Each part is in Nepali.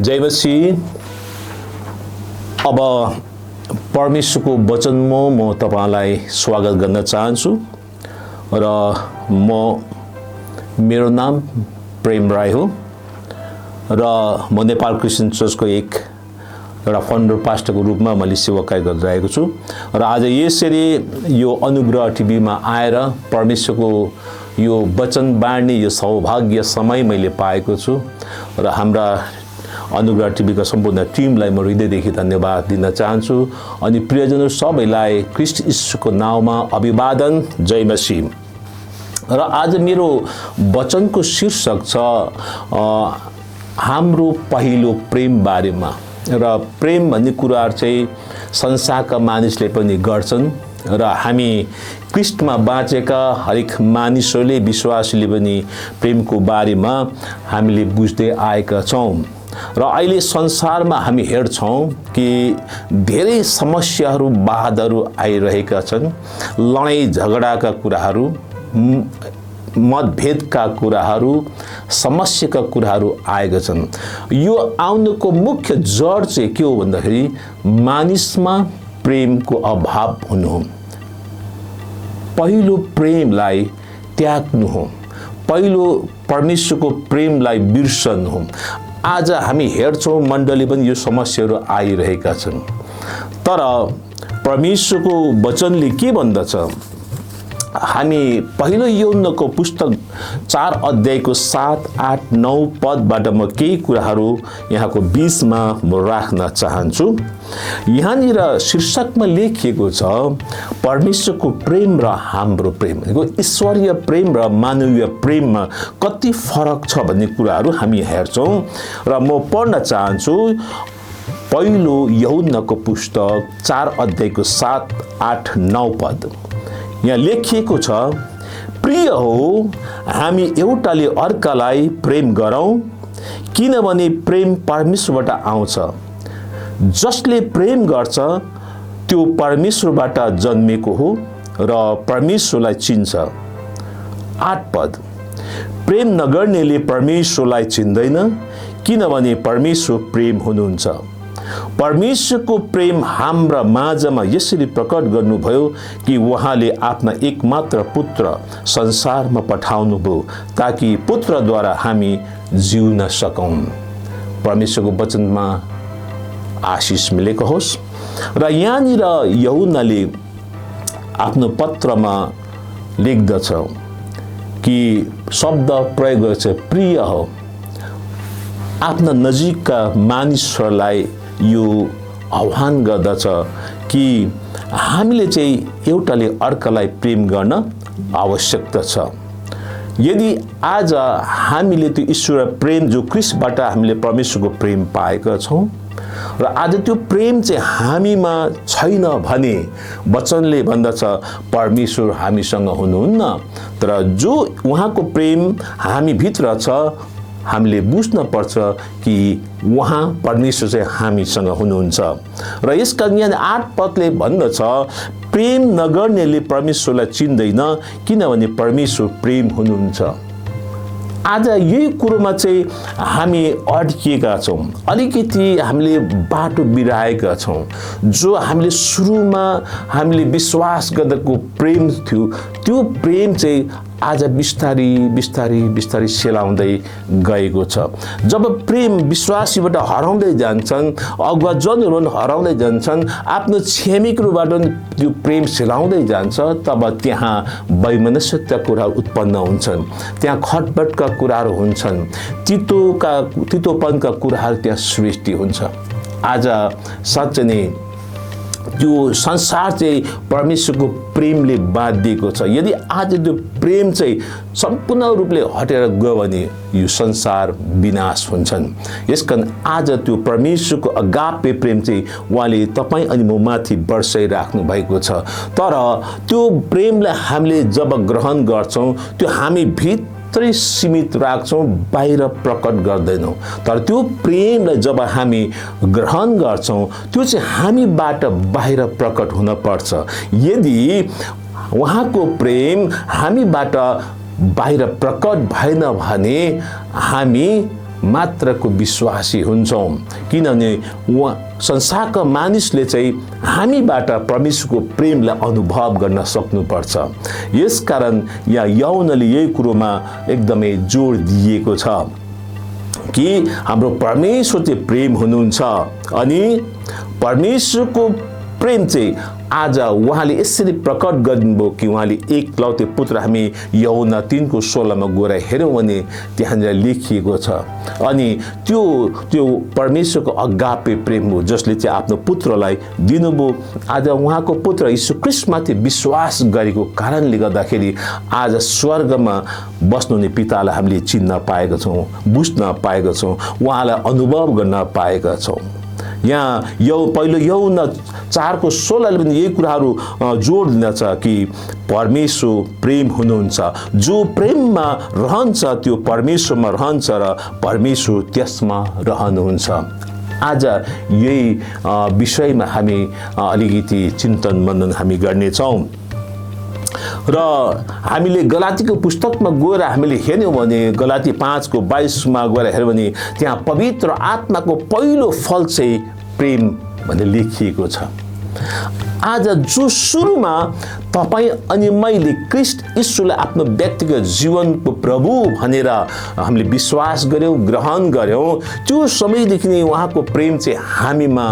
जय मसीह। अब परमेश्वरको वचनमा म तपाईलाई स्वागत गर्न चाहन्छु र मेरो नाम प्रेम राई हो र म नेपाल क्रिस्चियन चर्चको एउटा फाउन्डर पास्टरको रूपमा मैले सेवाकार्य गरिरहेको छु र आज यसरी यो अनुग्रह टिभीमा आएर परमेश्वरको यो वचन बाँड्ने यो सौभाग्य समय मैले पाएको छु र हाम्रा अनुग्रह टिभीका सम्पूर्ण टिमलाई म हृदयदेखि धन्यवाद दिन चाहन्छु अनि प्रियजनहरू सबैलाई ख्रीष्ट यीशुको नाममा अभिवादन। जय मसीह। र आज मेरो वचनको शीर्षक छ हाम्रो पहिलो प्रेम बारेमा। र प्रेम भन्ने कुराहरू चाहिँ संसारका मानिसले पनि गर्छन् र हामी ख्रीष्टमा बाँचेका हरेक मानिसहरूले विश्वासीले पनि प्रेमको बारेमा हामीले बुझ्दै आएका छौँ र अहिले संसारमा हामी हेर्छौँ कि धेरै समस्याहरू बाधाहरू आइरहेका छन्। लडाईँ झगडाका कुराहरू, मतभेदका कुराहरू, समस्याका कुराहरू आएका छन्। यो आउनुको मुख्य जड चाहिँ के हो भन्दाखेरि मानिसमा प्रेमको अभाव हुनु हो। पहिलो प्रेमलाई त्याग्नु हो, पहिलो परमेश्वरको प्रेमलाई बिर्सनु हो। आज हामी हेर्छौँ मण्डली पनि यो समस्याहरू आइरहेका छन्, तर परमेश्वरको वचनले के भन्दछ? हामी पहिलो यूहन्नको पुस्तक 4 अध्यायको 7, 8, 9 पदबाट म केही कुराहरू यहाँको बीचमा म राख्न चाहन्छु। यहाँनिर शीर्षकमा लेखिएको छ परमेश्वरको प्रेम र हाम्रो प्रेम। ईश्वरीय प्रेम र मानवीय प्रेममा कति फरक छ भन्ने कुराहरू हामी हेर्छौँ र म पढ्न चाहन्छु। पहिलो यूहन्नको पुस्तक 4 अध्यायको 7, 8, 9 पद। यहाँ लेखिएको छ, प्रिय हो, हामी एउटाले अर्कालाई प्रेम गरौँ, किनभने प्रेम परमेश्वरबाट आउँछ। जसले प्रेम गर्छ त्यो परमेश्वरबाट जन्मेको हो र परमेश्वरलाई चिन्छ। 8 पद, प्रेम नगर्नेले परमेश्वरलाई चिन्दैन, किनभने परमेश्वर प्रेम हुनुहुन्छ। परमेश्वरको प्रेम हाम्रा माझमा यसरी प्रकट गर्नुभयो कि उहाँले आफ्ना एकमात्र पुत्र संसारमा पठाउनुभयो ताकि पुत्रद्वारा हामी जिउन सकौँ। परमेश्वरको वचनमा आशिष मिलेको होस्। र यहाँनिर यूहन्नाले आफ्नो पत्रमा लेख्दछ कि शब्द प्रयोग गर्छ, प्रिय हो। आफ्ना नजिकका मानिसहरूलाई यो आह्वान गर्दछ कि हामीले चाहिँ एउटाले अर्कालाई प्रेम गर्न आवश्यकता छ। यदि आज हामीले त्यो ईश्वर प्रेम जो ख्रीष्टबाट हामीले परमेश्वरको प्रेम पाएका छौँ र आज त्यो प्रेम चाहिँ हामीमा छैन भने वचनले भन्दछ परमेश्वर हामीसँग हुनुहुन्न, तर जो उहाँको प्रेम हामीभित्र छ हामीले बुझ्न पर्छ कि उहाँ परमेश्वर चाहिँ हामीसँग हुनुहुन्छ। र यसका यहाँ 8 पदले भन्दछ, प्रेम नगर्नेले परमेश्वरलाई चिन्दैन, किनभने परमेश्वर प्रेम हुनुहुन्छ। आज यही कुरोमा चाहिँ हामी अड्किएका छौँ, अलिकति हामीले बाटो बिराएका छौँ। जो हामीले सुरुमा हामीले विश्वास गर्दाको प्रेम थियो, त्यो प्रेम चाहिँ आज बिस्तारी सेलाउँदै गएको छ। जब प्रेम विश्वासीबाट हराउँदै जान्छन्, अगुवाजनहरू हराउँदै जान्छन्, आफ्नो छिमेकीहरूबाट त्यो प्रेम सेलाउँदै जान्छ, तब त्यहाँ वैमनस्यता कुराहरू उत्पन्न हुन्छन्, त्यहाँ खटपटका कुराहरू हुन्छन्, तितोपनका कुराहरू त्यहाँ सृष्टि हुन्छ। आज साँच्चै नै त्यो संसार चाहिँ परमेश्वरको प्रेमले बाँधिएको छ। यदि आज त्यो प्रेम चाहिँ सम्पूर्ण रूपले हटेर गयो भने यो संसार विनाश हुन्छन्। यसकारण आज त्यो परमेश्वरको अगापे प्रेम चाहिँ उहाँले तपाईँ अनि म माथि बर्साइराख्नु भएको छ। तर त्यो प्रेमलाई हामीले जब ग्रहण गर्छौँ, त्यो हामी भित्रै सीमित राख्छौँ, बाहिर प्रकट गर्दैनौँ। तर त्यो प्रेमलाई जब हामी ग्रहण गर्छौँ, त्यो चाहिँ हामीबाट बाहिर प्रकट हुन पर्छ। यदि उहाँको प्रेम हामीबाट बाहिर प्रकट भएन भने हामी मात्रको विश्वासी हुन्छौँ, किनभने उहाँ संसारका मानिसले चाहिँ हामीबाट परमेश्वरको प्रेमलाई अनुभव गर्न सक्नुपर्छ। यसकारण यहाँ यूहन्नाले यही कुरोमा एकदमै जोड दिएको छ कि हाम्रो परमेश्वर चाहिँ प्रेम हुनुहुन्छ अनि परमेश्वरको प्रेम चाहिँ आज उहाँले यसरी प्रकट गर्नुभयो कि उहाँले एकलौते पुत्र हामी यूहन्ना 3:16 गएर हेऱ्यौँ भने त्यहाँनिर लेखिएको छ। अनि त्यो परमेश्वरको अगापे प्रेम हो जसले चाहिँ आफ्नो पुत्रलाई दिनुभयो। आज उहाँको पुत्र यीशु ख्रीष्टमाथि विश्वास गरेको कारणले गर्दाखेरि आज स्वर्गमा बस्नुहुने पितालाई हामीले चिन्न पाएका छौँ, बुझ्न पाएका छौँ, उहाँलाई अनुभव गर्न पाएका छौँ। यहाँ पहिलो यूहन्ना 4:16 पनि यही कुराहरू जोड दिन्छ कि परमेश्वर प्रेम हुनुहुन्छ, जो प्रेममा रहन्छ त्यो परमेश्वरमा रहन्छ र परमेश्वर त्यसमा रहनुहुन्छ। आज यही विषयमा हामी अलिकति चिन्तन मनन हामी गर्नेछौँ र हामीले गलातीको पुस्तकमा गएर हामीले हेर्यौँ भने गलाती 5:22 गएर हेर्यौँ भने त्यहाँ पवित्र आत्माको पहिलो फल चाहिँ प्रेम भनेर लेखिएको छ। आज जो सुरुमा तपाईँ अनि मैले ख्रीष्ट यीशुलाई आफ्नो व्यक्तिगत जीवनको प्रभु भनेर हामीले विश्वास गर्यौँ, ग्रहण गर्यौँ, त्यो समयदेखि नै उहाँको प्रेम चाहिँ हामीमा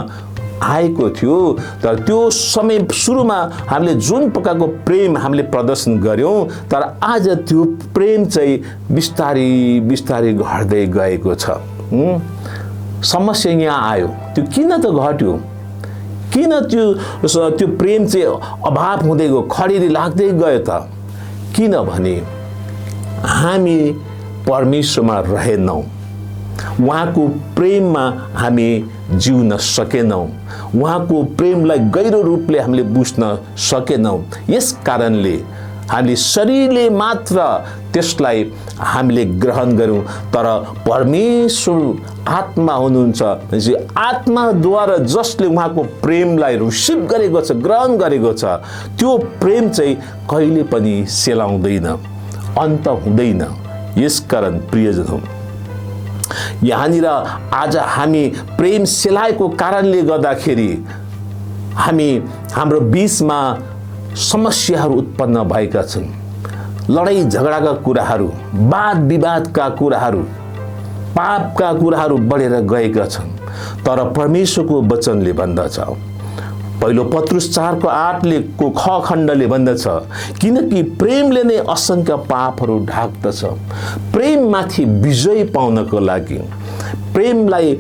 आएको थियो। तर त्यो समय सुरुमा हामीले जुन प्रकारको प्रेम हामीले प्रदर्शन गर्यौँ, तर आज त्यो प्रेम चाहिँ बिस्तारै बिस्तारै घट्दै गएको छ। समस्या यहाँ आयो, त्यो किन त घट्यो? किन त्यो प्रेम चाहिँ अभाव हुँदै गयो, खडेरी लाग्दै गयो त? किनभने हामी परमेश्वरमा रहेनौँ, उहाँको प्रेममा हामी जिउन सकेनौँ, उहाँको प्रेमलाई गहिरो रूपले हामीले बुझ्न सकेनौँ। यस कारणले हामीले शरीरले मात्र त्यसलाई हामीले ग्रहण गऱ्यौँ, तर परमेश्वर आत्मा हुनुहुन्छ, आत्माद्वारा जसले उहाँको प्रेमलाई रिसिभ गरेको छ, ग्रहण गरेको छ, त्यो प्रेम चाहिँ कहिले पनि सेलाउँदैन, अन्त हुँदैन। यसकारण प्रियजन यहाँनिर आज हामी प्रेम सेलाएको कारणले गर्दाखेरि हाम्रो बीचमा समस्याहरू उत्पन्न भएका छन्। लडाई झगडाका कुराहरू, वाद विवादका कुराहरू, पापका कुराहरू बढेर गएका छन्। तर परमेश्वरको वचनले भन्दछ, पहिलो पत्रुस 4:8 को ख खण्डले भन्दछ, किनकि प्रेमले नै असंख्य पापहरू ढाक्दछ। प्रेममाथि विजय पाउनको लागि प्रेमलाई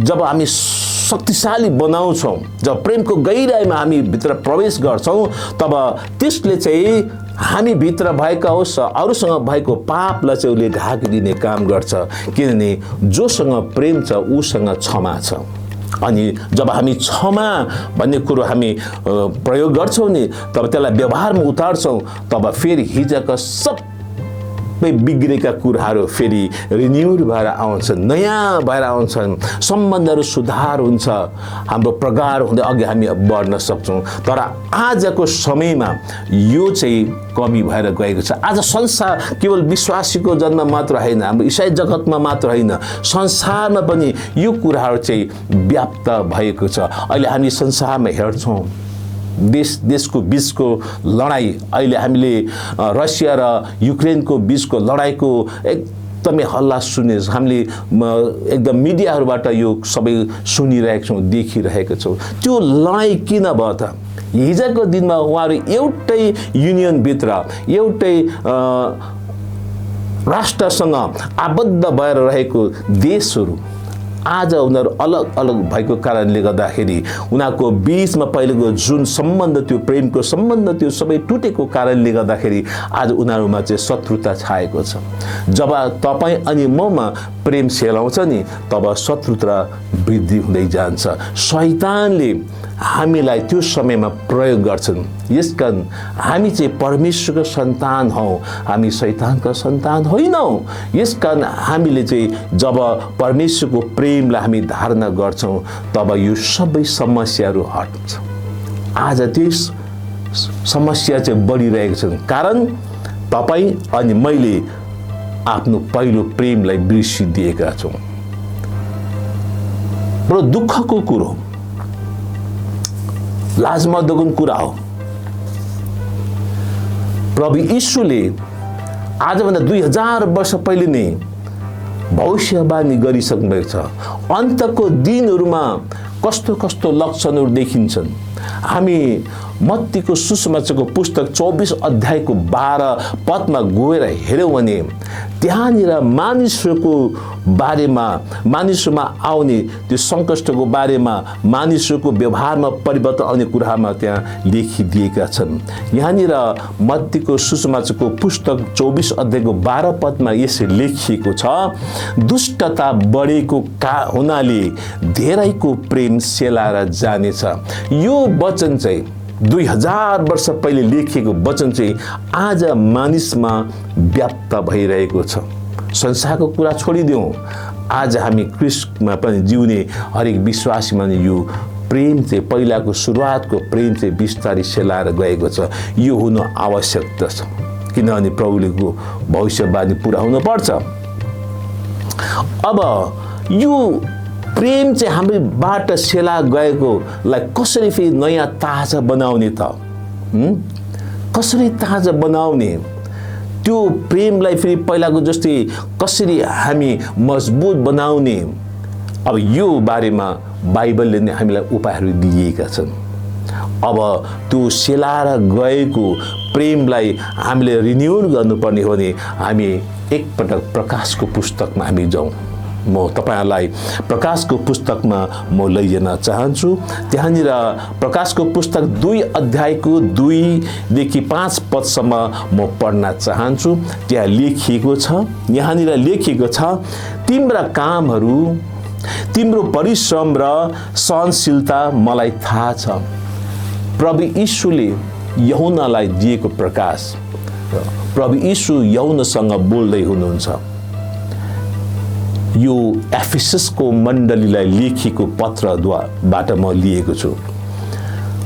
जब हामी शक्तिशाली बनाउँछौँ, जब प्रेमको गहिराइमा हामी भित्र प्रवेश गर्छौँ, तब त्यसले चाहिँ हामी भित्र भएका होस् अरूसँग भएको पापलाई चाहिँ उसले ढाकिदिने काम गर्छ। किनभने जोसँग प्रेम छ उसँग क्षमा छ। अनि जब हामी क्षमा भन्ने कुरो हामी प्रयोग गर्छौँ नि, तब त्यसलाई व्यवहारमा उतार्छौँ, तब फेरि हिजोका सबै बिग्रेका कुराहरू फेरि रिन्युड भएर आउँछन्, नयाँ भएर आउँछन्, सम्बन्धहरू सुधार हुन्छ, हाम्रो प्रगाढ हुँदै अघि हामी बढ्न सक्छौँ। तर आजको समयमा यो चाहिँ कमी भएर गएको छ। आज संसार केवल विश्वासीको जन्म मात्र होइन, हाम्रो इसाई जगतमा मात्र होइन, संसारमा पनि यो कुराहरू चाहिँ व्याप्त भएको छ। अहिले हामी संसारमा हेर्छौँ देशको बीचको लडाई, अहिले हामीले रसिया र युक्रेनको बीचको लडाईको एकदमै हल्ला सुने हामीले एकदम मिडियाहरूबाट यो सबै सुनिरहेका छौँ, देखिरहेका छौँ। त्यो लडाई किन भयो त? हिजोको दिनमा उहाँहरू एउटै युनियनभित्र एउटै राष्ट्रसँग आबद्ध भएर रहेको देशहरू आज उनीहरू अलग अलग भएको कारणले गर्दाखेरि उनीहरूको बीचमा पहिलेको जुन सम्बन्ध, त्यो प्रेमको सम्बन्ध, त्यो सबै टुटेको कारणले गर्दाखेरि आज उनीहरूमा चाहिँ शत्रुता छाएको छ। जब तपाईँ अनि ममा प्रेम सेलाउँछ नि, तब शत्रुता वृद्धि हुँदै जान्छ। शैतानले हामीलाई त्यो समयमा प्रयोग गर्छन्। यसकारण हामी चाहिँ परमेश्वरको सन्तान हौँ, हामी शैतानका सन्तान होइनौँ। यसकारण हामीले चाहिँ जब परमेश्वरको प्रेमलाई हामी धारणा गर्छौँ, तब यो सबै समस्याहरू हट्छ। आज त्यो समस्या चाहिँ बढिरहेको छ, कारण तपाईँ अनि मैले आफ्नो पहिलो प्रेमलाई बिर्सिदिएका छौँ। बडो दुःखको कुरो, लाजमर्दको कुरा हो। प्रभु यीशुले आजभन्दा 2000 वर्ष पहिले नै भविष्यवाणी गरिसक्नु भएको छ। अन्तको दिनहरूमा कस्तो कस्तो लक्षणहरू देखिन्छन्। हामी मत्तीको सुसमाचारको पुस्तक 24 अध्यायको 12 पदमा गएर हेऱ्यौँ भने त्यहाँनिर मानिसहरूको बारेमा, मानिसहरूमा आउने त्यो सङ्कष्टको बारेमा, मानिसहरूको व्यवहारमा परिवर्तन आउने कुरामा त्यहाँ लेखिदिएका छन्। यहाँनिर मत्तीको सुसमाचारको पुस्तक 24 अध्यायको 12 पदमा यसरी लेखिएको छ, दुष्टता बढेको हुनाले धेरैको प्रेम सेलाएर जानेछ। यो वचन चाहिँ 2000 वर्ष पहिले लेखिएको वचन चाहिँ आज मानिसमा व्याप्त भइरहेको छ। संसारको कुरा छोडिदिउँ, आज हामी ख्रीष्टमा पनि जिउने हरेक विश्वासीमा यो प्रेम चाहिँ पहिलाको सुरुवातको प्रेम चाहिँ बिस्तारै सेलाएर गएको छ। यो हुनु आवश्यकता छ, किनभने प्रभुलेको भविष्यवाणी पुरा हुनुपर्छ। अब यो प्रेम चाहिँ हामीबाट सेला गएकोलाई कसरी फेरि नयाँ ताजा बनाउने त? कसरी ताजा बनाउने? त्यो प्रेमलाई फेरि पहिलाको जस्तै कसरी हामी मजबुत बनाउने? अब यो बारेमा बाइबलले नै हामीलाई उपायहरू दिएका छन्। अब त्यो सेलाएर गएको प्रेमलाई हामीले रिन्युअल गर्नुपर्ने हो भने हामी एकपटक प्रकाशको पुस्तकमा हामी जाउँ। म तपाईहरुलाई प्रकाशको पुस्तकमा म लैजान चाहन्छु। त्यहाँनिर प्रकाशको पुस्तक 2 अध्यायको 2 देखि 5 पदसम्म म पढ्न चाहन्छु। त्यहाँ लेखिएको छ, यहाँनिर लेखिएको छ, तिम्रा कामहरू, तिम्रो परिश्रम र सहनशीलता मलाई थाहा छ। प्रभु यीशुले यूहन्नालाई दिएको प्रकाश, प्रभु यीशु यूहन्नासँग बोल्दै हुनुहुन्छ। यो एफिससको मण्डलीलाई लेखिएको पत्रबाट म लिएको छु।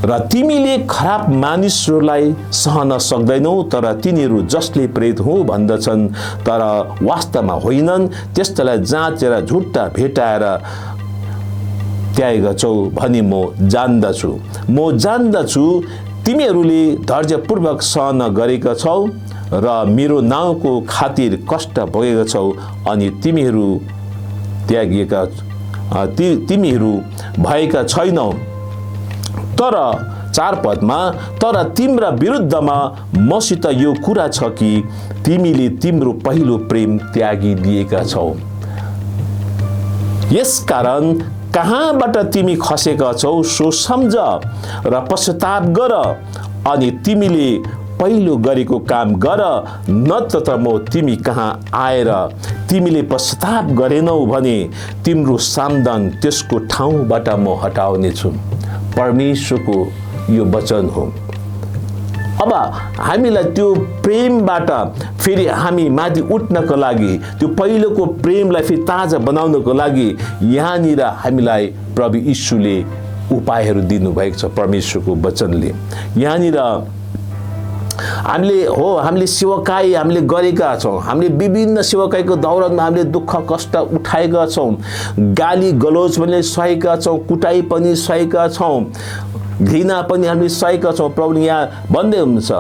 र तिमीले खराब मानिसहरूलाई सहन सक्दैनौ, तर तिनीहरू जसले प्रेरित हो भन्दछन् तर वास्तवमा होइनन्, त्यस्तालाई जाँचेर झुट्टा भेटाएर त्याग गर्छौ भनी म जान्दछु। म जान्दछु तिमीहरूले धैर्यपूर्वक सहन गरेका छौ र मेरो नाउँको खातिर कष्ट भोगेका छौ, अनि तिमीहरू त्यागिएका तिमीहरू भएका छैनौ। तर 4 पदमा, तर तिम्रा विरुद्धमा मसित यो कुरा छ कि तिमीले तिम्रो पहिलो प्रेम त्यागिदिएका छौ। यसकारण कहाँबाट तिमी खसेका छौ सो सम्झ र पश्चाताप गर, अनि तिमीले पहिलो गरेको काम गर, नत्र त म तिमी कहाँ आएर तिमीले पश्चाताप गरेनौ भने तिम्रो सामदान त्यसको ठाउँबाट म हटाउने छु। परमेश्वरको यो वचन हो। अब हामीलाई त्यो प्रेमबाट फेरि हामी माथि उठ्नको लागि, त्यो पहिलोको प्रेमलाई फेरि ताजा बनाउनको लागि यहाँनिर हामीलाई प्रभु यीशुले उपायहरू दिनुभएको छ। परमेश्वरको वचनले यहाँनिर हामीले सेवकाई हामीले गरेका छौँ। हामीले विभिन्न सेवकाईको दौरानमा हामीले दुःख कष्ट उठाएका छौँ, गाली गलोच पनि सहेका छौँ, कुटाई पनि सहेका छौँ, घृणा पनि हामीले सहेका छौँ। प्रभुले यहाँ भन्दै हुनुहुन्छ,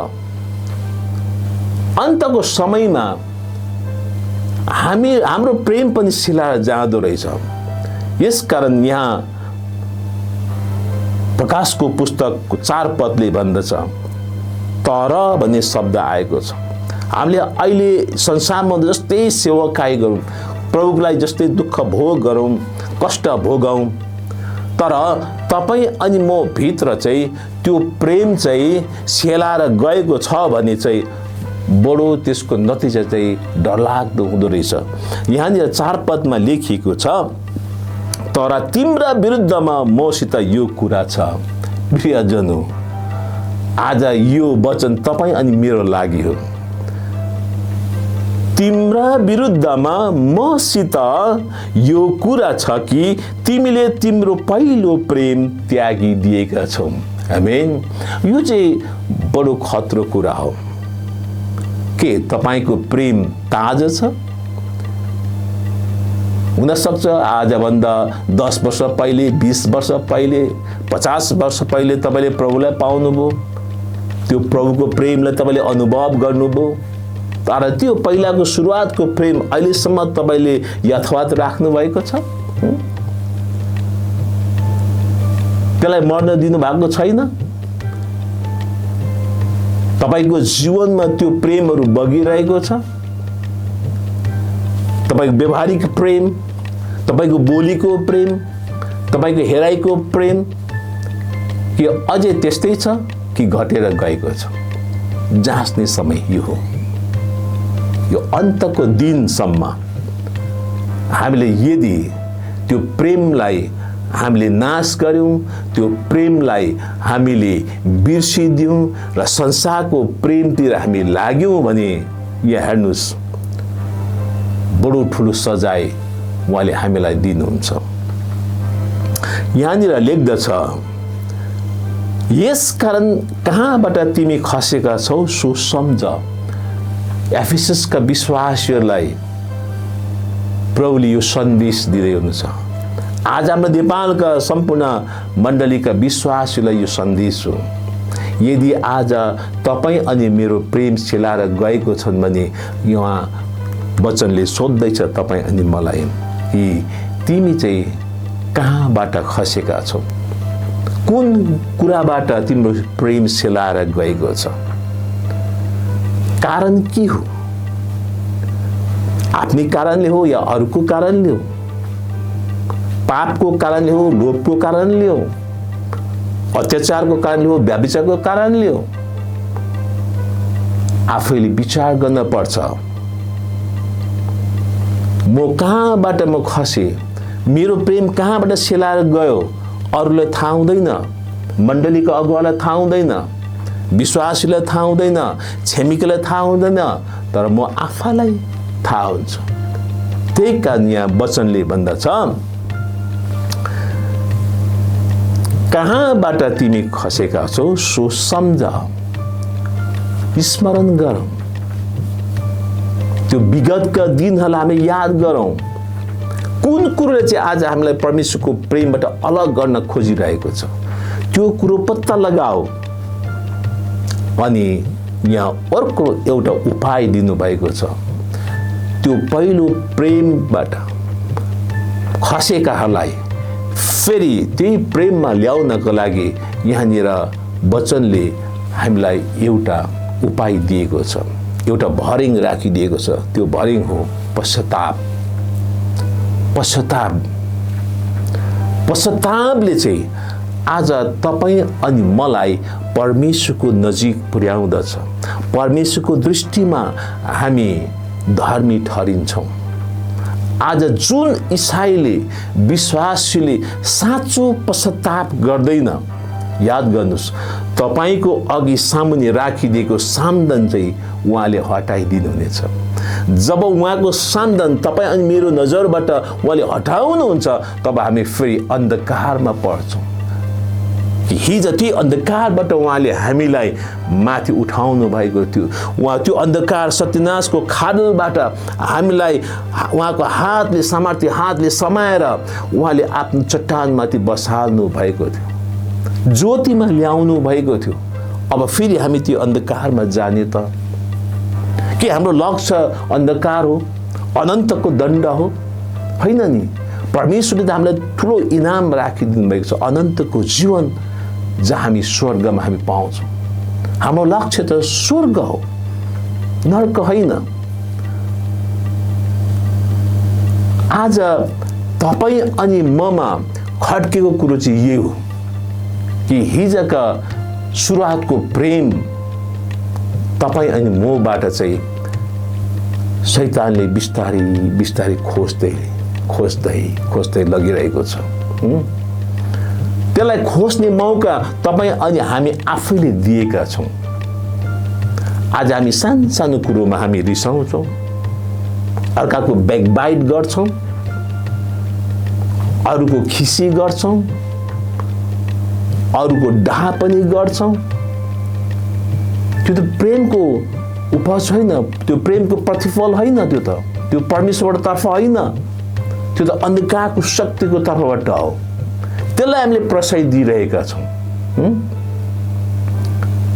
अन्तको समयमा हाम्रो प्रेम पनि सिलाएर जाँदो रहेछ। यसकारण यहाँ प्रकाशको पुस्तकको 4 पदले भन्दछ, तर भन्ने शब्द आएको छ। हामीले अहिले संसारमा जस्तै सेवकाई गरौँ, प्रभुलाई जस्तै दुःख भोग गरौँ, कष्ट भोगौँ, तर तपाईँ अनि म भित्र चाहिँ त्यो प्रेम चाहिँ सेलाएर गएको छ भने चाहिँ बडो त्यसको नतिजा चाहिँ डरलाग्दो हुँदो रहेछ। यहाँनिर 4 पदमा लेखिएको छ, तर तिम्रा विरुद्धमा मसित यो कुरा छ। प्रियजन, आज यो वचन तपाईँ अनि मेरो लागि हो। तिम्रा विरुद्धमा मसित यो कुरा छ कि तिमीले तिम्रो पहिलो प्रेम त्यागिदिएका छौ। आमेन। यो चाहिँ बडो खतरो कुरा हो। के तपाईको प्रेम ताजा छ? हुनसक्छ आजभन्दा 10 वर्ष पहिले, 20 वर्ष पहिले, 50 वर्ष पहिले तपाईँले प्रभुलाई पाउनुभयो, त्यो प्रभुको प्रेमलाई तपाईँले अनुभव गर्नुभयो, तर त्यो पहिलाको सुरुवातको प्रेम अहिलेसम्म तपाईँले यथावत राख्नु भएको छ? त्यसलाई मर्न दिनु भएको छैन? तपाईको जीवनमा त्यो प्रेमहरू बगिरहेको छ? तपाईको व्यवहारिक प्रेम, तपाईको बोलीको प्रेम, तपाईको हेराइको प्रेम के अझै त्यस्तै छ कि घटेर गएको छ? जाँच्ने समय यो हो। यो अन्तको दिनसम्म हामीले यदि त्यो प्रेमलाई हामीले नाश गर्यौं, त्यो प्रेमलाई हामीले बिर्सिदियौं र संसारको प्रेमतिर हामी लाग्यौं भने यहाँ हेर्नुस्, बडो ठुलो सजाय उहाँले हामीलाई दिनुहुन्छ। यहाँनिर लेख्दछ, यसकारण कहाँबाट तिमी खसेका छौ सो सम्झ। एफिससका विश्वासीहरूलाई प्रभुले यो सन्देश दिँदै हुनुहुन्छ। आज हाम्रो नेपालका सम्पूर्ण मण्डलीका विश्वासीलाई यो सन्देश हो। यदि आज तपाईँ अनि मेरो प्रेम सेलाएर गएको छन् भने यहाँ वचनले सोध्दैछ तपाईँ अनि मलाई कि तिमी चाहिँ कहाँबाट खसेका छौ? कुन कुराबाट तिम्रो प्रेम सेलाएर गएको छ? कारण के हो? आफ्नै कारणले हो या अरूको कारणले हो? पापको कारणले हो, लोभको कारणले हो, अत्याचारको कारणले हो, व्यभिचारको कारणले हो? आफैले विचार गर्न पर्छ। म कहाँबाट म खसे, मेरो प्रेम कहाँबाट सेलाएर गयो अरूलाई थाहा हुँदैन, मण्डलीको अगुवालाई थाहा हुँदैन, विश्वासीलाई थाहा हुँदैन, छिमेकीलाई थाहा हुँदैन, तर म आफैलाई थाहा हुन्छ। त्यही कारण यहाँ वचनले भन्दछ, कहाँबाट तिमी खसेका छौ सो सम्झ, स्मरण गरौँ। त्यो विगतका दिनहरूलाई हामी याद गरौँ। कुन कुरोले चाहिँ आज हामीलाई परमेश्वरको प्रेमबाट अलग गर्न खोजिरहेको छ, त्यो कुरो पत्ता लगाऊ। अनि यहाँ अर्को एउटा उपाय दिनुभएको छ। त्यो पहिलो प्रेमबाट खसेकाहरूलाई फेरि त्यही प्रेममा ल्याउनको लागि यहाँनिर वचनले हामीलाई एउटा उपाय दिएको छ, एउटा भरिङ राखिदिएको छ। त्यो भरिङ हो पश्चाताप। पश्चाताप, पश्चातापले चाहिँ आज तपाईँ अनि मलाई परमेश्वरको नजिक पुर्याउँदछ। परमेश्वरको दृष्टिमा हामी धर्मी ठहरिन्छौँ। आज जुन इसाईले, विश्वासीले साँचो पश्चाताप गर्दैन, याद गर्नुहोस्, तपाईको अघि सामुन्ने राखिदिएको सामदन चाहिँ उहाँले हटाइदिनुहुनेछ। जब उहाँको सामदन तपाईँ अनि मेरो नजरबाट उहाँले हटाउनुहुन्छ, तब हामी फेरि अन्धकारमा पर्छौँ। कि हिजो ती अन्धकारबाट उहाँले हामीलाई माथि उठाउनु भएको थियो। उहाँ त्यो अन्धकार सत्यनाशको खाडलबाट हामीलाई उहाँको हातले, सामर्थ्य हातले समाएर उहाँले आफ्नो चट्टानमाथि बसाल्नु भएको थियो, ज्योतिमा ल्याउनु भएको थियो। अब फेरि हामी त्यो अन्धकारमा जाने त? के हाम्रो लक्ष्य अन्धकार हो, अनन्तको दण्ड हो? होइन नि। परमेश्वरले त हामीलाई ठुलो इनाम राखिदिनु भएको छ, अनन्तको जीवन, जहाँ हामी स्वर्गमा हामी पाउँछौँ। हाम्रो लक्ष्य त स्वर्ग हो, नर्क होइन। आज तपाईँ अनि ममा खड्केको कुरो चाहिँ यही हो कि हिजोका सुरुवातको प्रेम तपाईँ अनि मबाट चाहिँ शैतानले बिस्तारै बिस्तारै खोज्दै लगिरहेको छ। त्यसलाई खोज्ने मौका तपाईँ अनि हामी आफैले दिएका छौँ। आज हामी सानो कुरोमा हामी रिसाउँछौँ, अर्काको ब्याकबाइट गर्छौँ, अरूको खिसी गर्छौँ, अरूको डाहा पनि गर्छौँ। त्यो त प्रेमको उपज होइन, त्यो प्रेमको प्रतिफल होइन, त्यो परमेश्वरबाट तर्फ होइन। त्यो त अन्धकारको शक्तिको तर्फबाट हो। त्यसलाई हामीले प्रशय दिइरहेका छौँ।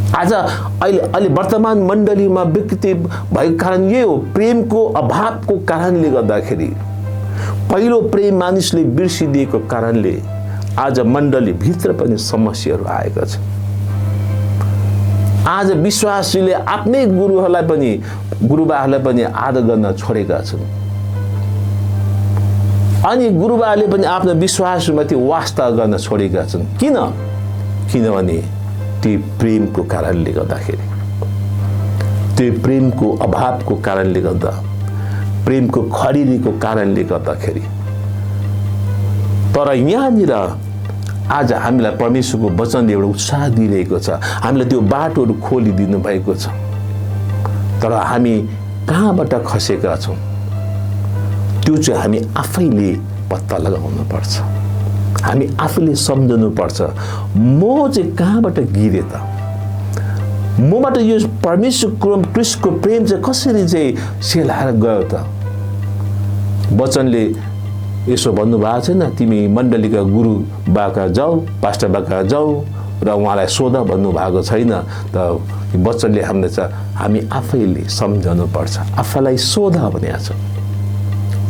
आज अहिले वर्तमान मण्डलीमा विकृति भएको कारण यही हो, प्रेमको अभावको कारणले गर्दाखेरि, पहिलो प्रेम मानिसले बिर्सिदिएको कारणले आज मण्डलीभित्र पनि समस्याहरू आएका छन्। आज विश्वासीले आफ्नै गुरुहरूलाई पनि, गुरुबाहरूलाई पनि आदर गर्न छोडेका छन् अनि गुरुबाले पनि आफ्नो विश्वासमाथि वास्ता गर्न छोडेका छन्। किनभने त्यो प्रेमको कारणले गर्दाखेरि, त्यो प्रेमको अभावको कारणले गर्दा, प्रेमको खरिदीको कारणले गर्दाखेरि। तर यहाँनिर आज हामीलाई परमेश्वरको वचनले एउटा उत्साह दिइरहेको छ, हामीलाई त्यो बाटोहरू खोलिदिनु भएको छ। तर हामी कहाँबाट खसेका छौँ त्यो चाहिँ हामी आफैले पत्ता लगाउनु पर्छ। हामी आफैले सम्झनु पर्छ, म चाहिँ कहाँबाट गिरे त, मबाट यो परमेश्वरको क्रिस्टको प्रेम चाहिँ कसरी चाहिँ सेलाएर गयो त। वचनले यसो भन्नुभएको छैन, तिमी मण्डलीका गुरु बाका जाऊ, पास्टर बाका जाऊ र उहाँलाई सोध भन्नुभएको छैन त। वचनले हामीलाई चाहिँ हामी आफैले सम्झनु पर्छ, आफैलाई सोध भनेको छ।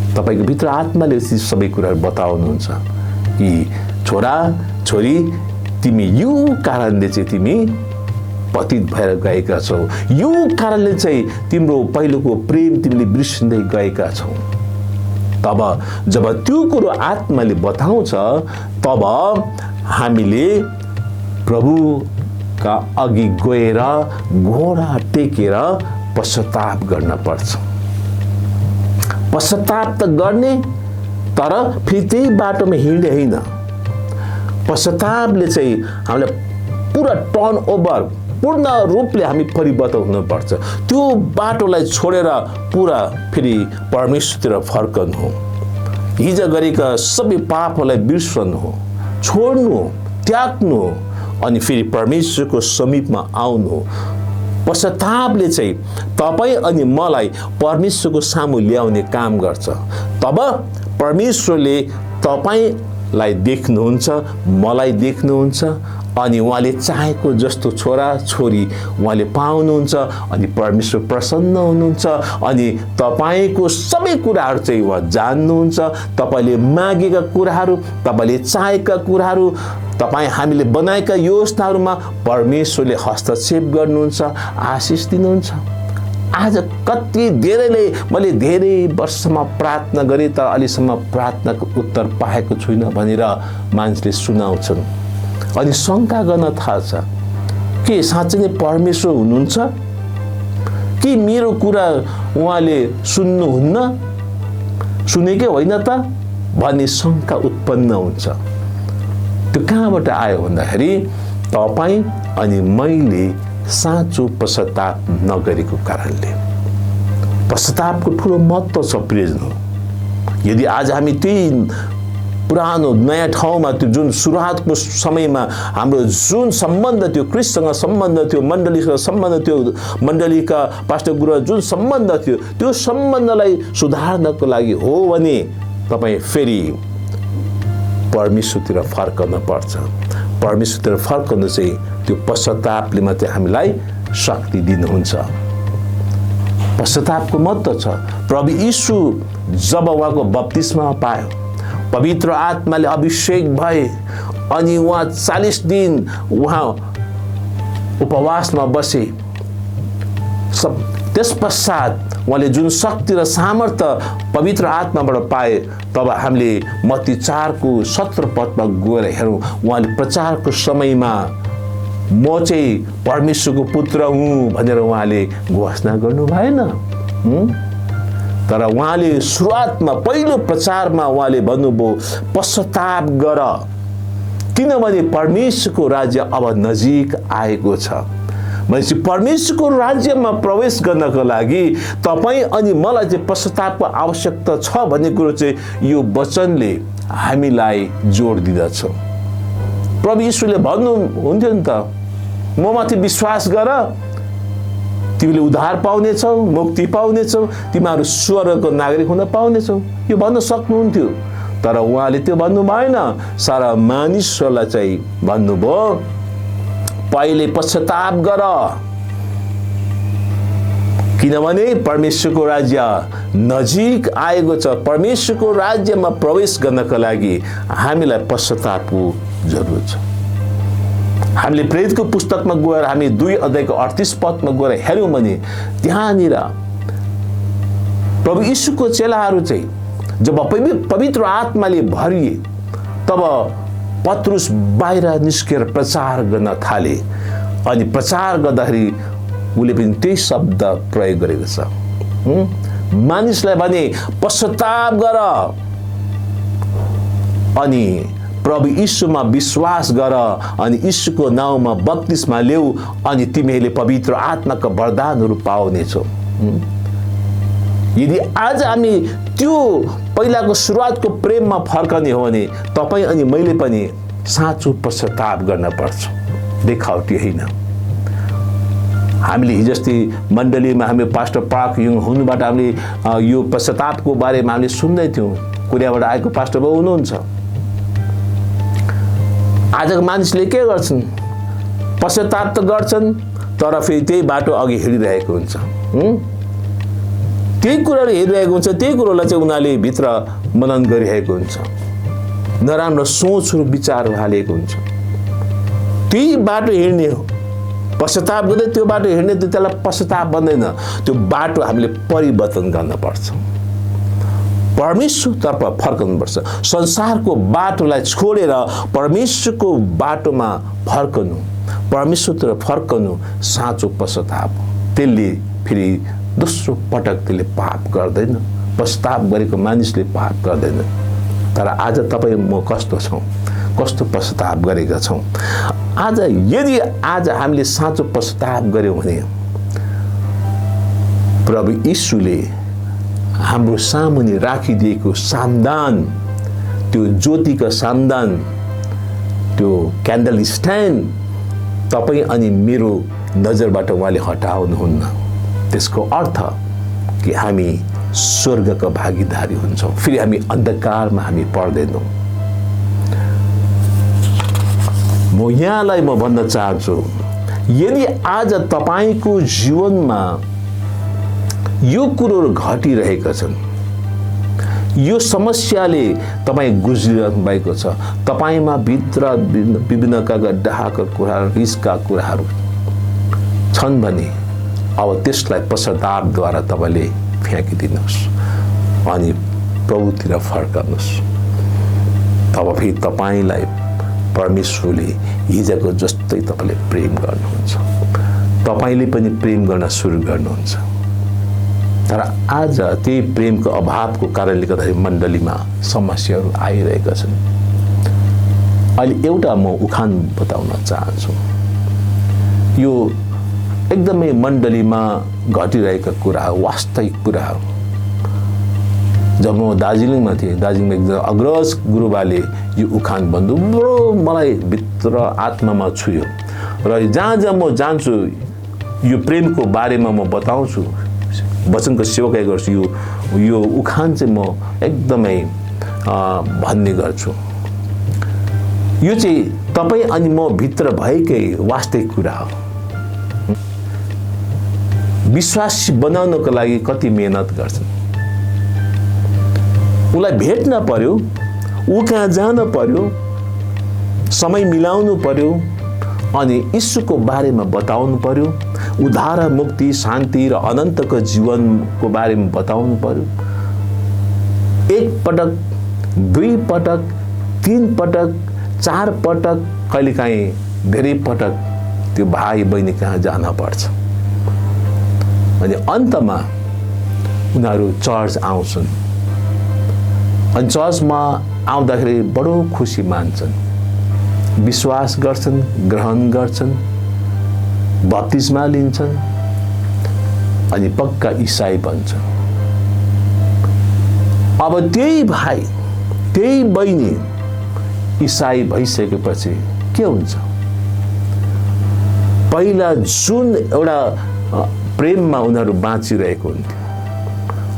तपाईँको भित्र आत्माले सबै कुराहरू बताउनुहुन्छ कि छोरा छोरी, तिमी यो कारणले चाहिँ तिमी पतित भएर गएका छौ, यो कारणले चाहिँ तिम्रो पहिलोको प्रेम तिमीले बिर्सिँदै गएका छौ। तब जब त्यो कुरो आत्माले बताउँछ, तब हामीले प्रभुका अघि गएर घोडा टेकेर पश्चाताप गर्न पर्छ। पश्चाताप त गर्ने, तर फेरि त्यही बाटोमा हिँड्ने होइन। पश्चातापले चाहिँ हामीलाई पुरा टर्न ओभर, पूर्ण रूपले हामी परिवर्तन हुनुपर्छ। त्यो बाटोलाई छोडेर पुरा फेरि परमेश्वरतिर फर्कनु हो, हिजो गरेका सबै पापहरूलाई बिर्सनु हो, छोड्नु हो, त्याग्नु हो अनि फेरि परमेश्वरको समीपमा आउनु हो। पश्चातापले चाहिँ तपाईँ अनि मलाई परमेश्वरको सामु ल्याउने काम गर्छ। तब परमेश्वरले तपाईँलाई देख्नुहुन्छ, मलाई देख्नुहुन्छ अनि उहाँले चाहेको जस्तो छोरा छोरी उहाँले पाउनुहुन्छ अनि परमेश्वर प्रसन्न हुनुहुन्छ अनि तपाईँको सबै कुराहरू चाहिँ उहाँ जान्नुहुन्छ। तपाईँले मागेका कुराहरू, तपाईँले चाहेका कुराहरू, तपाईँ हामीले बनाएका योजनाहरूमा परमेश्वरले हस्तक्षेप गर्नुहुन्छ, आशिष दिनुहुन्छ। आज कति धेरैले मैले धेरै वर्षमा प्रार्थना गरेँ तर अहिलेसम्म प्रार्थनाको उत्तर पाएको छुइनँ भनेर मान्छेले सुनाउँछन् अनि शङ्का गर्न थाल्छ, के साँच्चै नै परमेश्वर हुनुहुन्छ कि मेरो कुरा उहाँले सुन्नुहुन्न, सुनेकै होइन त भन्ने शङ्का उत्पन्न हुन्छ। त्यो कहाँबाट आयो भन्दाखेरि तपाईँ अनि मैले साँचो पश्चाताप नगरेको कारणले। पश्चातापको ठुलो महत्त्व छ प्रियजन। यदि आज हामी त्यही पुरानो नयाँ ठाउँमा त्यो जुन सुरुवातको समयमा हाम्रो जुन सम्बन्ध थियो, क्रिस्टसँग सम्बन्ध थियो, मण्डलीसँग सम्बन्ध थियो, मण्डलीका पास्टर गुरु जुन सम्बन्ध थियो, त्यो सम्बन्धलाई सुधार्नको लागि हो भने तपाईँ फेरि परमेश्वरतिर फर्कन पर्छ। परमेश्वरतिर फर्कनु चाहिँ त्यो पश्चातापले मात्रै हामीलाई शक्ति दिनुहुन्छ। पश्चातापको महत्त्व छ। प्रभु यीशु जब उहाँको बप्तिस्मा पायो, पवित्र आत्माले अभिषेक भए अनि उहाँ 40 दिन उहाँ उपवासमा बसे। त्यस पश्चात उहाँले जुन शक्ति र सामर्थ्य पवित्र आत्माबाट पाए, तब हामीले मत्ती 4:17 पदमा गएर हेरौँ। उहाँले प्रचारको समयमा म चाहिँ परमेश्वरको पुत्र हुँ भनेर उहाँले घोषणा गर्नु भएन। तर उहाँले सुरुवातमा पहिलो प्रचारमा उहाँले भन्नुभयो पश्चाताप गर, किनभने परमेश्वरको राज्य अब नजिक आएको छ। भनेपछि परमेश्वरको राज्यमा प्रवेश गर्नको लागि तपाईँ अनि मलाई चाहिँ पश्चातापको आवश्यकता छ भन्ने कुरो चाहिँ यो वचनले हामीलाई जोड दिँदछ। प्रभु यीशुले भन्नुहुन्थ्यो नि त, म माथि विश्वास गर तिमीले उद्धार पाउनेछौ, मुक्ति पाउनेछौ, तिमीहरू स्वर्गको नागरिक हुन पाउनेछौ, यो भन्न सक्नुहुन्थ्यो। तर उहाँले त्यो भन्नु भएन। सारा मानिसहरूलाई चाहिँ भन्नुभयो, पहिले पश्चाताप गर, किनभने परमेश्वरको राज्य नजिक आएको छ। परमेश्वरको राज्यमा प्रवेश गर्नका लागि हामीलाई पश्चातापको जरुरत छ। हामीले प्रेरितको पुस्तकमा गएर हामी 2 अध्यायको 38 पदमा गएर हेर्यौं भने त्यहाँनिर प्रभु यीशुको चेलाहरू चाहिँ जब पवित्र आत्माले भरिए तब पत्रुस बाहिर निस्केर प्रचार गर्न थाले। अनि प्रचार गर्दाखेरि उसले पनि त्यही शब्द प्रयोग गरेको छ, मानिसलाई भने पश्चाताप गर अनि प्रभु यीशुमा विश्वास गर अनि यीशुको नाउँमा बप्तिस्मा ल्याऊ अनि तिमीहरूले पवित्र आत्माका वरदानहरू पाउनेछौ। यदि आज हामी त्यो पहिलाको सुरुवातको प्रेममा फर्कने हो भने तपाईँ अनि मैले पनि साँचो पश्चाताप गर्न पर्छ, देखावटी होइन। हामीले हिजोस्ति मण्डलीमा हामी पास्टर पार्क युङ हुनुबाट हामीले यो पश्चातापको बारेमा हामीले सुन्दै थियौँ। कोरियाबाट आएको पास्टर बाबु हुनुहुन्छ। आजको मानिसले के गर्छन्? पश्चाताप त गर्छन् तर फेरि त्यही बाटो अघि हिँडिरहेको हुन्छ, त्यही कुराहरू हेरिरहेको हुन्छ, त्यही कुरोलाई चाहिँ उनीहरूले भित्र मनन गरिरहेको हुन्छ, नराम्रो सोचहरू विचारहरू हालेको हुन्छ। त्यही बाटो हिँड्ने हो, पश्चाताप गर्दै त्यो बाटो हिँड्ने, त्यसलाई पश्चाताप बन्दैन। त्यो बाटो हामीले परिवर्तन गर्नुपर्छ, परमेश्वरतर्फ फर्कनुपर्छ। संसारको बाटोलाई छोडेर परमेश्वरको बाटोमा फर्कनु, परमेश्वरतिर फर्कनु साँचो पश्चाताप। त्यसले फेरि दोस्रो पटक त्यसले पाप गर्दैन। पश्चाताप गरेको मानिसले पाप गर्दैन। तर आज तपाईँ म कस्तो छौँ, कस्तो पश्चाताप गरेका छौँ? आज यदि आज हामीले साँचो पश्चाताप गर्यौँ भने प्रभु यीशुले हाम्रो सामुने राखिदिएको सामदान, त्यो ज्योतिको सामदान, त्यो क्यान्डल स्ट्यान्ड तपाईँ अनि मेरो नजरबाट उहाँले हटाउनुहुन्न। त्यसको अर्थ कि हामी स्वर्गको भागीदारी हुन्छौँ, फेरि हामी अन्धकारमा हामी पर्दैनौँ। म यहाँलाई म भन्न चाहन्छु, यदि आज तपाईँको जीवनमा यो कुरोहरू घटिरहेका छन्, यो समस्याले तपाईँ गुज्रिरहनु भएको छ, तपाईँमा भित्र विभिन्न डाहाका कुराहरू, रिसका कुराहरू छन् भने अब त्यसलाई पश्चातापद्वारा तपाईँले फ्याँकिदिनुहोस् अनि प्रभुतिर फर्कनुहोस्। तब फेरि तपाईँलाई परमेश्वरले हिजोको जस्तै तपाईँले प्रेम गर्नुहुन्छ, तपाईँले पनि प्रेम गर्न सुरु गर्नुहुन्छ। तर आज त्यही प्रेमको अभावको कारणले गर्दाखेरि मण्डलीमा समस्याहरू आइरहेका छन्। अहिले एउटा म उखान बताउन चाहन्छु। यो एकदमै मण्डलीमा घटिरहेका कुरा हो, वास्तविक कुरा हो। जब म दार्जिलिङमा थिएँ, दार्जिलिङमा एकदम अग्रज गुरुबाले यो उखान भन्नु बडो मलाई भित्र आत्मामा छुयो र जहाँ जहाँ म जान्छु यो प्रेमको बारेमा म बताउँछु, वचनको सेवकाई गर्छु, यो उखान चाहिँ म एकदमै भन्ने गर्छु। यो चाहिँ तपाईँ अनि म भित्र भएकै वास्तविक कुरा हो। विश्वासी बनाउनको लागि कति मेहनत गर्छन्, उसलाई भेट्न पर्यो, ऊ कहाँ जान पर्यो, समय मिलाउनु पर्यो अनि यीशुको बारेमा बताउनु पर्यो, उद्धार, मुक्ति, शान्ति र अनन्तको जीवनको बारेमा बताउनु पर्यो। एक पटक, 2 पटक, 3 पटक, 4 पटक, कहिलेकाहीँ धेरै पटक त्यो भाइ बहिनी कहाँ जान पर्छ। अनि अन्तमा उनीहरू चर्च आउँछन् अनि चर्चमा आउँदाखेरि बडो खुसी मान्छन्, विश्वास गर्छन्, ग्रहण गर्छन्, बप्तिस्मा लिन्छन् अनि पक्का ईसाई बन्छन्। अब त्यही भाइ, त्यही बहिनी ईसाई भइसकेपछि के हुन्छ? पहिला जुन एउटा प्रेममा उनीहरू बाँचिरहेको हुन्थ्यो।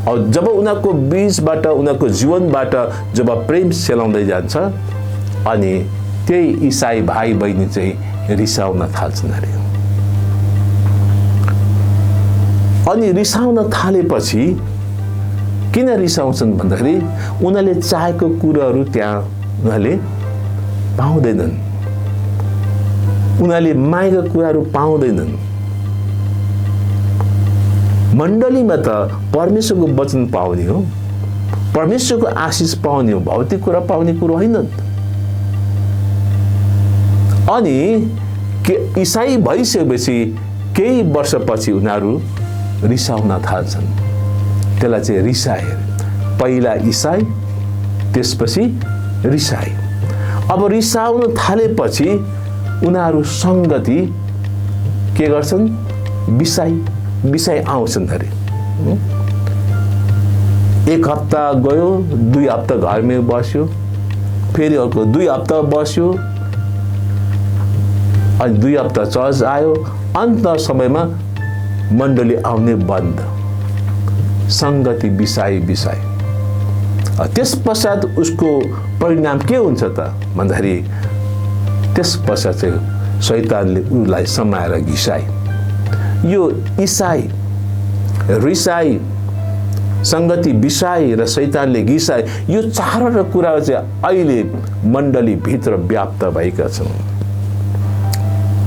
अब जब उनीहरूको बीचबाट उनीहरूको जीवनबाट जब प्रेम सेलाउँदै जान्छ अनि त्यही इसाई भाइ बहिनी चाहिँ रिसाउन थाल्छन् अरे। अनि रिसाउन थालेपछि किन रिसाउँछन् भन्दाखेरि उनीहरूले चाहेको कुराहरू त्यहाँ उनीहरूले पाउँदैनन्, उनीहरूले मागेका कुराहरू पाउँदैनन्। मण्डलीमा त परमेश्वरको वचन पाउने हो, परमेश्वरको आशिष पाउने हो, भौतिक कुरा पाउने कुरो होइन। अनि इसाई भइसकेपछि केही वर्षपछि उनीहरू रिसाउन थाल्छन्। त्यसलाई चाहिँ रिसाए। पहिला इसाई, त्यसपछि रिसाए। अब रिसाउन थालेपछि उनीहरू सङ्गति के गर्छन्? विषय आउँछन् अरे। 1 हप्ता गयो, 2 हप्ता घरमै बस्यो, फेरि अर्को 2 हप्ता बस्यो, अनि 2 हप्ता चर्च आयो, अन्त समयमा मण्डली आउने बन्द, सङ्गति विषय। त्यस पश्चात उसको परिणाम के हुन्छ त भन्दाखेरि त्यस पश्चात चाहिँ शैतानले उसलाई समाएर घिसाए। यो इसाई, रिसाई, सङ्गति विषय र शैतानले घिसाए, यो चारवटा कुरा चाहिँ अहिले मण्डलीभित्र व्याप्त भएका छन्।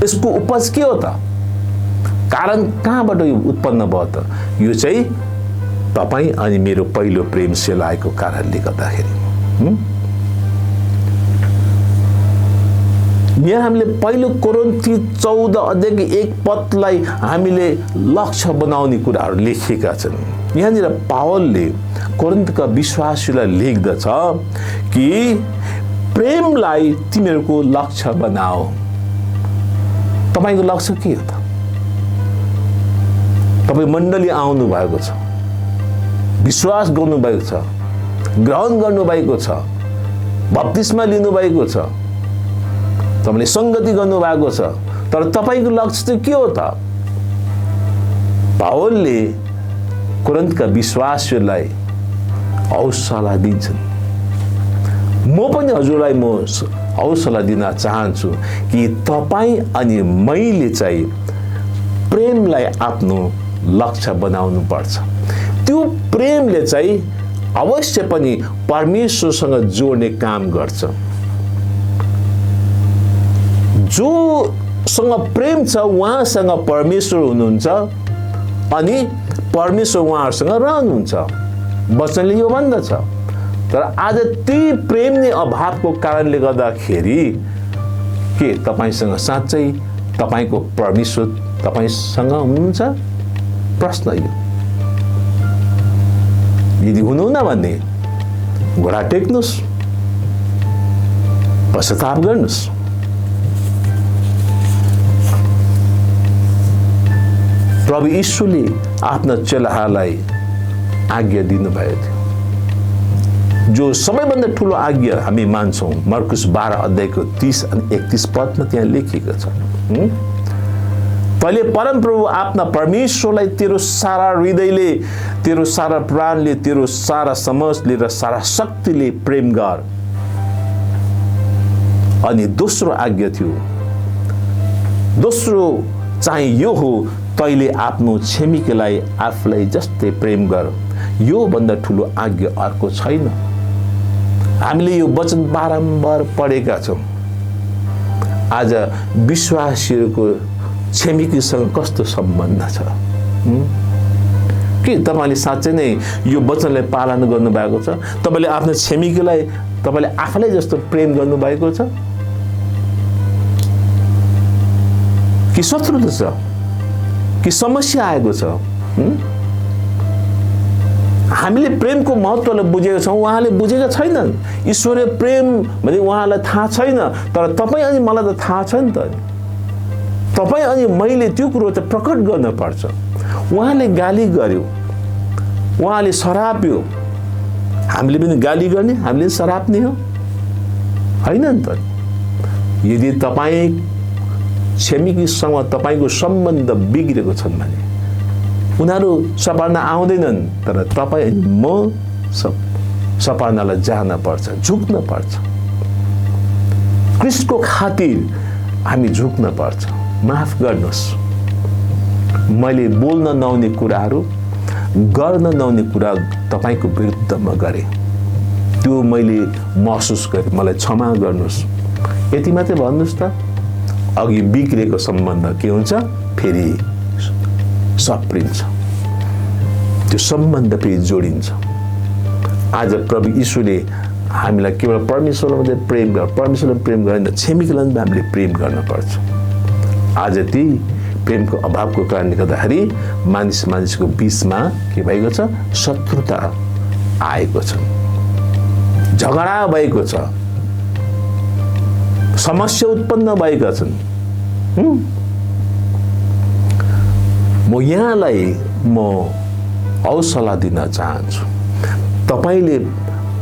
यसको उपज के हो त? कारण कहाँबाट यो उत्पन्न भयो त? यो चाहिँ तपाईँ अनि मेरो पहिलो प्रेम सेलाएको कारणले गर्दाखेरि। यहाँ हामीले पहिलो कोरिन्थी 14 अध्यायको 1 पदलाई हामीले लक्ष्य बनाउने कुराहरू लेखिएका छन्। यहाँनिर पावलले कोरिन्थका विश्वासीलाई लेख्दछ कि प्रेमलाई तिमीहरूको लक्ष्य बनाओ। तपाईँको लक्ष्य के हो त? तपाईँ मण्डली आउनु भएको छ, विश्वास गर्नुभएको छ, ग्रहण गर्नुभएको छ, बप्तिस्मा लिनुभएको छ, तपाईँले सङ्गति गर्नुभएको छ, तर तपाईँको लक्ष्य चाहिँ के हो त? पावलले कोरिन्थका विश्वासीहरूलाई हौसला दिन्छन्। म पनि हजुरलाई हौसला दिन चाहन्छु कि तपाईँ अनि मैले चाहिँ प्रेमलाई आफ्नो लक्ष्य बनाउनु पर्छ। त्यो प्रेमले चाहिँ अवश्य पनि परमेश्वरसँग जोड्ने काम गर्छ। जोसँग प्रेम छ उहाँसँग परमेश्वर हुनुहुन्छ अनि परमेश्वर उहाँहरूसँग रहनुहुन्छ। वचनले यो भन्दछ। तर आज त्यही प्रेम नै अभावको कारणले गर्दाखेरि के तपाईँसँग साँच्चै तपाईँको परमेश्वर तपाईँसँग हुनुहुन्छ? प्रश्न यो। यदि हुनुहुन्न भने घोडा टेक्नुहोस्, पश्चाताप गर्नुहोस्। प्रभु यीशुले आफ्ना चेलाहरूलाई आज्ञा दिनुभएको थियो, जो सबैभन्दा ठुलो आज्ञा हामी मान्छौँ। मर्कुस 12 अध्यायको 30 अनि 31 पदमा त्यहाँ लेखिएको छ। तैँले परमप्रभु आफ्ना परमेश्वरलाई तेरो सारा हृदयले, तेरो सारा प्राणले, तेरो सारा समझले र सारा शक्तिले प्रेम गर। अनि दोस्रो आज्ञा थियो, दोस्रो चाहिँ यो हो, तैँले आफ्नो छिमेकीलाई आफूलाई जस्तै प्रेम गर। यो भन्दा ठुलो आज्ञा अर्को छैन। हामीले यो वचन बारम्बार पढेका छौँ। आज विश्वासीहरूको छिमेकीसँग कस्तो सम्बन्ध छ? के तपाईँले साँच्चै नै यो वचनलाई पालन गर्नुभएको छ? तपाईँले आफ्नो छिमेकीलाई तपाईँले आफूलाई जस्तो प्रेम गर्नुभएको छ कि शत्रुता छ कि समस्या आएको छ? हामीले प्रेमको महत्त्वलाई बुझेका छौँ, उहाँले बुझेका छैनन्। ईश्वरीय प्रेम भने उहाँलाई थाहा छैन, तर तपाईँ अनि मलाई त थाहा छ नि त। तपाईँ अनि मैले त्यो कुरो चाहिँ प्रकट गर्न पर्छ। उहाँले गाली गर्यो, उहाँले सराप्यो, हामीले पनि गाली गर्ने, हामीले सराप्ने हो होइन नि त? यदि तपाईँ छिमेकीसँग तपाईँको सम्बन्ध बिग्रेको छन् भने उनीहरू सपना आउँदैनन्, तर तपाईँ अनि म सपनालाई जान पर्छ, झुक्न पर्छ। ख्रीष्टको खातिर हामी झुक्न पर्छ। माफ गर्नुहोस्, मैले बोल्न नहुने कुराहरू, गर्न नहुने कुरा तपाईँको विरुद्धमा गरेँ, त्यो मैले महसुस गरेँ, मलाई क्षमा गर्नुहोस्। यति मात्रै भन्नुहोस् त, अघि बिग्रेको सम्बन्ध के हुन्छ, फेरि सप्रिन्छ, त्यो सम्बन्ध फेरि जोडिन्छ। आज प्रभु यीशुले हामीलाई केवल परमेश्वरलाई प्रेम गरेन, छिमेकीलाई पनि हामीले प्रेम गर्नुपर्छ। आज ती प्रेमको अभावको कारणले गर्दाखेरि मानिसको बीचमा के भएको छ, शत्रुता आएको छ, झगडा भएको छ, समस्या उत्पन्न भएका छन्। म यहाँलाई हौसला दिन चाहन्छु। तपाईले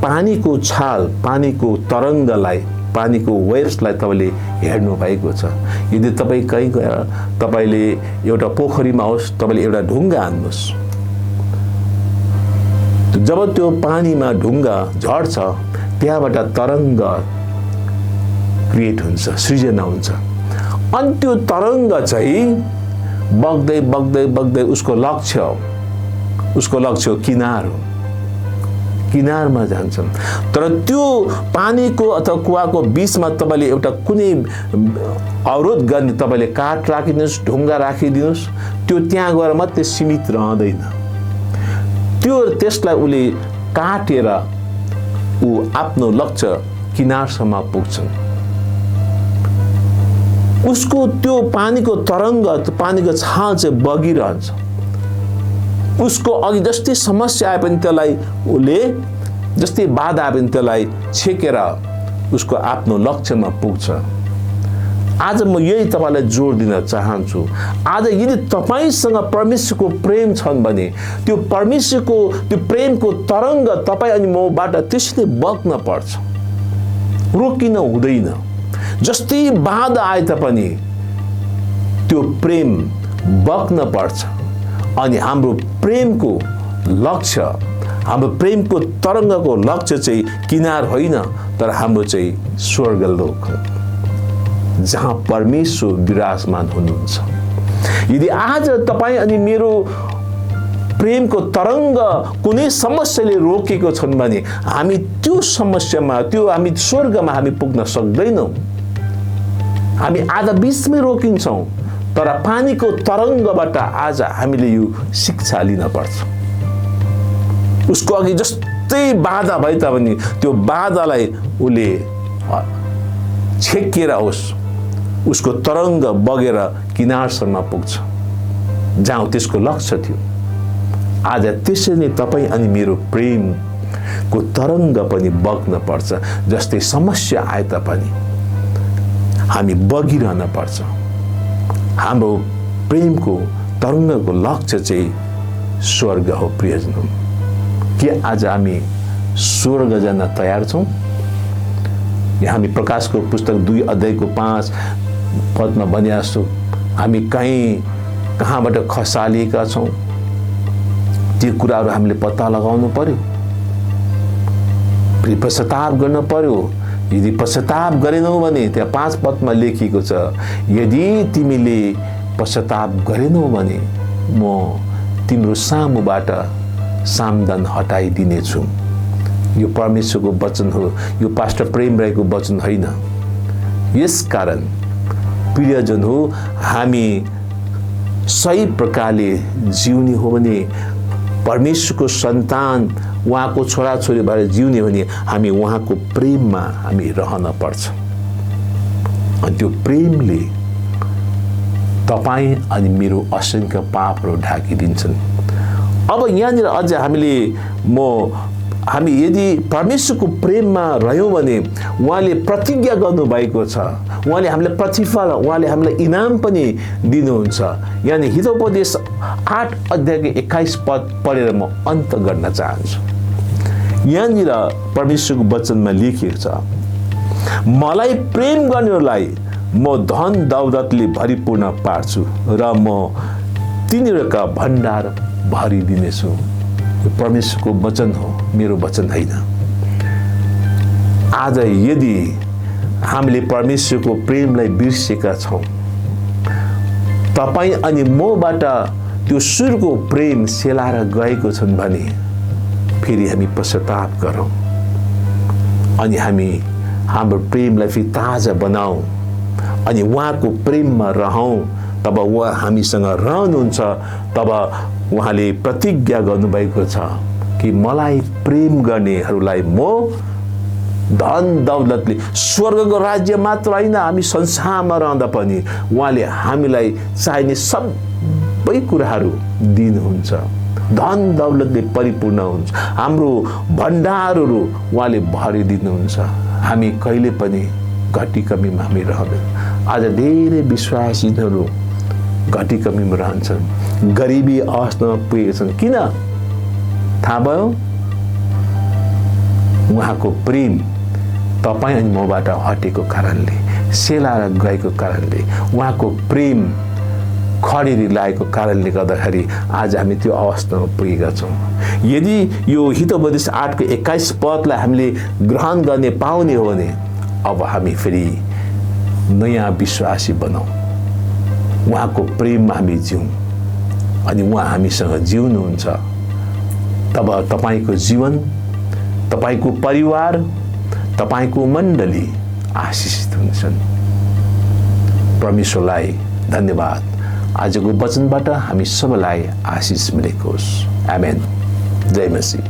पानीको छाल, पानीको तरङ्गलाई, पानीको वेव्सलाई तपाईँले हेर्नु भएको छ। यदि तपाईँ कहीँ गएर तपाईँले एउटा पोखरीमा होस्, तपाईँले एउटा ढुङ्गा हान्नुहोस्, जब त्यो पानीमा ढुङ्गा झर्छ, त्यहाँबाट तरङ्ग क्रिएट हुन्छ, सृजना हुन्छ। अनि त्यो तरङ्ग चाहिँ बग्दै बग्दै बग्दै उसको लक्ष्य किनारमा जान्छन्। तर त्यो पानीको अथवा कुवाको बीचमा तपाईँले एउटा कुनै अवरोध गर्ने, तपाईँले काठ राखिदिनुहोस्, ढुङ्गा राखिदिनुहोस्, त्यो त्यहाँ गएर मात्रै सीमित रहँदैन। त्यसलाई उसले काटेर ऊ आफ्नो लक्ष्य किनारसम्म पुग्छन्। उसको त्यो पानीको तरङ्ग, पानीको छाल चाहिँ बगिरहन्छ। उसको अघि जस्तै समस्या आए पनि त्यसलाई उसले, जस्तै बाधा आए पनि त्यसलाई छेकेर उसको आफ्नो लक्ष्यमा पुग्छ। आज म यही तपाईँलाई जोड दिन चाहन्छु। आज यदि तपाईँसँग परमेश्वरको प्रेम छन् भने त्यो परमेश्वरको त्यो प्रेमको तरङ्ग तपाईँ अनि मबाट त्यसरी बग्न पर्छ, रोकिन हुँदैन। जस्तै बाधा आए तापनि त्यो प्रेम बग्न पर्छ। अनि हाम्रो प्रेमको लक्ष्य, हाम्रो प्रेमको तरङ्गको लक्ष्य चाहिँ किनार होइन, तर हाम्रो चाहिँ स्वर्गलोक हो, जहाँ परमेश्वर विराजमान हुनुहुन्छ। यदि आज तपाईँ अनि मेरो प्रेमको तरङ्ग कुनै समस्याले रोकेको छन् भने हामी त्यो समस्यामा, त्यो हामी स्वर्गमा हामी पुग्न सक्दैनौँ। हामी आधा बीचमै रोकिन्छौँ। तर पानीको तरङ्गबाट आज हामीले यो शिक्षा लिन पर्छ। उसको अघि जस्तै बाधा भए तापनि त्यो बाधालाई उसले छेकेर होस्, उसको तरङ्ग बगेर किनारसम्म पुग्छ, जहाँ त्यसको लक्ष्य थियो। आज त्यसरी नै तपाईँ अनि मेरो प्रेमको तरङ्ग पनि बग्न पर्छ। जस्तै समस्या आए तापनि हामी बगिरहन पर्छ। हाम्रो प्रेमको तरङ्गको लक्ष्य चाहिँ स्वर्ग हो। प्रियजन, के आज हामी स्वर्ग जान तयार छौँ? हामी प्रकाशको पुस्तक 2 अध्यायको 5 पदमा भने जस्तो हामी कहाँबाट खसालिएका छौँ, त्यो कुराहरू हामीले पत्ता लगाउनु पर्यो, फेरि पश्चाताप गर्न पर्यो। यदि पश्चाताप गरेनौ भने त्यहाँ 5 पदमा लेखिएको छ, यदि तिमीले पश्चाताप गरेनौ भने म तिम्रो सामुबाट सामदान हटाइदिनेछु। यो परमेश्वरको वचन हो, यो पास्टर प्रेम राईको वचन होइन। यसकारण प्रियजन हो, हामी सही प्रकारले जिउने हो भने, परमेश्वरको सन्तान, उहाँको छोराछोरी भएर जिउने भने हामी उहाँको प्रेममा हामी रहन पर्छ। अनि त्यो प्रेमले तपाईँ अनि मेरो असंख्य पापहरू ढाकिदिन्छन्। अब यहाँनिर अझ हामी यदि परमेश्वरको प्रेममा रह्यौँ भने उहाँले प्रतिज्ञा गर्नुभएको छ, उहाँले हामीलाई प्रतिफल, उहाँले हामीलाई इनाम पनि दिनुहुन्छ। यानि हितोपदेश 8 अध्यायको 21 पद पढेर म अन्त गर्न चाहन्छु। यहाँनिर परमेश्वरको वचनमा लेखिएको छ, मलाई प्रेम गर्नेलाई म धन दौलतले भरिपूर्ण पार्छु र म तिनीहरूका भण्डार भरिदिनेछु। यो परमेश्वरको वचन हो, मेरो वचन होइन। आज यदि हामीले परमेश्वरको प्रेमलाई बिर्सेका छौँ, तपाईँ अनि मबाट त्यो सुरको प्रेम सेलाएर गएको छन् भने फेरि हामी पश्चाताप गरौँ अनि हामी हाम्रो प्रेमलाई फेरि ताजा बनाऊ अनि उहाँको प्रेममा रहौँ। तब उहाँ हामीसँग रहनुहुन्छ। तब उहाँले प्रतिज्ञा गर्नुभएको छ कि मलाई प्रेम गर्नेहरूलाई म धन दौलतले, स्वर्गको राज्य मात्र होइन, हामी संसारमा रहँदा पनि उहाँले हामीलाई चाहिने सबै कुराहरू दिनुहुन्छ। धन दौलतले परिपूर्ण हुन्छ, हाम्रो भण्डारहरू उहाँले भरिदिनुहुन्छ। हामी कहिले पनि घटी कमीमा हामी रहँदैन। आज धेरै विश्वासीहरू घटी कमीमा रहन्छन्, गरिबी अवस्थामा पुगेका छन्। किन थाहा भयो? उहाँको प्रेम तपाईँ अनि मबाट हटेको कारणले, सेलाएर गएको कारणले, उहाँको प्रेम खडेरी लागेको कारणले गर्दाखेरि आज हामी त्यो अवस्थामा पुगेका छौँ। यदि यो हितोपदेश 8को 21 पदलाई हामीले ग्रहण गर्ने पाउने हो भने अब हामी फेरि नयाँ विश्वासी बनाऊ, उहाँको प्रेममा हामी जिउँ अनि उहाँ हामीसँग जिउनुहुन्छ। तब तपाईँको जीवन, तपाईँको परिवार, तपाईँको मण्डली आशिषित हुन्छन्। परमेश्वरलाई धन्यवाद। आजको वचनबाट हामी सबैलाई आशिष मिलेको होस्। आमेन। जय मसीह।